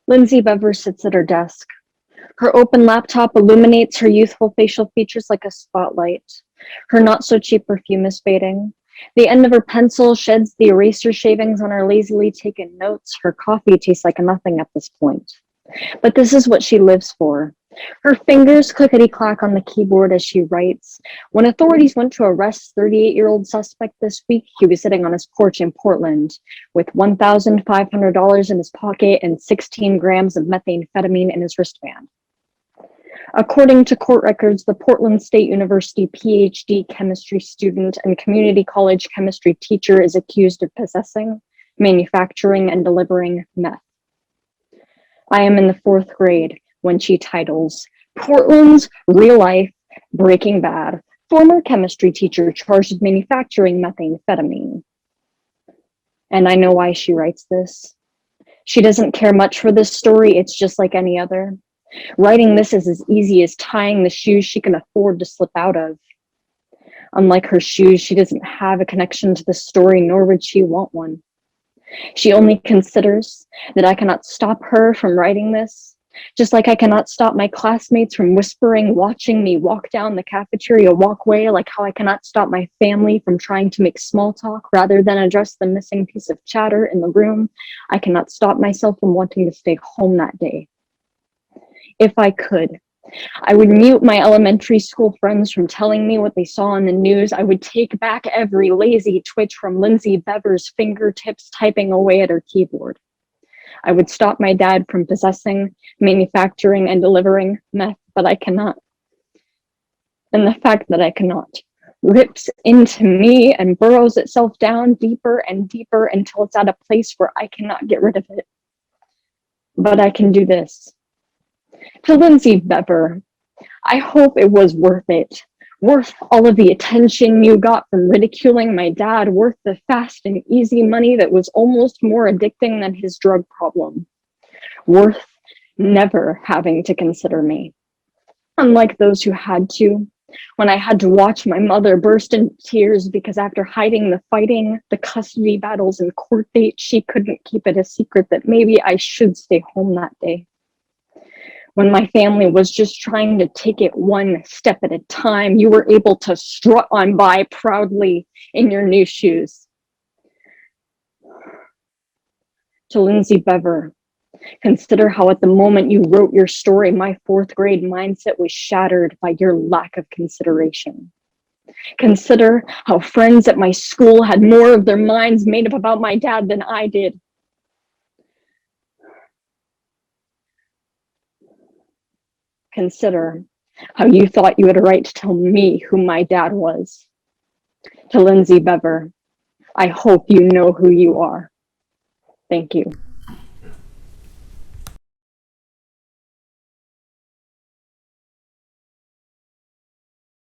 Lindsay Bever sits at her desk. Her open laptop illuminates her youthful facial features like a spotlight. Her not-so-cheap perfume is fading. The end of her pencil sheds the eraser shavings on her lazily taken notes. Her coffee tastes like nothing at this point. But this is what she lives for. Her fingers clickety-clack on the keyboard as she writes. When authorities went to arrest 38-year-old suspect this week, he was sitting on his porch in Portland with $1,500 in his pocket and 16 grams of methamphetamine in his wristband. According to court records, the Portland State University PhD chemistry student and community college chemistry teacher is accused of possessing, manufacturing, and delivering meth. I am in the 4th grade when she titles Portland's Real Life Breaking Bad, former chemistry teacher charged with manufacturing methamphetamine. And I know why she writes this. She doesn't care much for this story. It's just like any other. Writing this is as easy as tying the shoes she can afford to slip out of. Unlike her shoes, she doesn't have a connection to the story, nor would she want one. She only considers that I cannot stop her from writing this, just like I cannot stop my classmates from whispering, watching me walk down the cafeteria walkway, like how I cannot stop my family from trying to make small talk rather than address the missing piece of chatter in the room. I cannot stop myself from wanting to stay home that day. If I could, I would mute my elementary school friends from telling me what they saw on the news. I would take back every lazy twitch from Lindsay Bever's fingertips typing away at her keyboard. I would stop my dad from possessing, manufacturing, and delivering meth, but I cannot. And the fact that I cannot rips into me and burrows itself down deeper and deeper until it's at a place where I cannot get rid of it. But I can do this. To Lindsay Bever, I hope it was worth it. Worth all of the attention you got from ridiculing my dad, worth the fast and easy money that was almost more addicting than his drug problem. Worth never having to consider me. Unlike those who had to, when I had to watch my mother burst into tears because after hiding the fighting, the custody battles, and court dates, she couldn't keep it a secret that maybe I should stay home that day. When my family was just trying to take it one step at a time, you were able to strut on by proudly in your new shoes. To Lindsay Bever, consider how at the moment you wrote your story, my 4th grade mindset was shattered by your lack of consideration. Consider how friends at my school had more of their minds made up about my dad than I did. Consider how you thought you had a right to tell me who my dad was. To Lindsay Bever, I hope you know who you are. Thank you.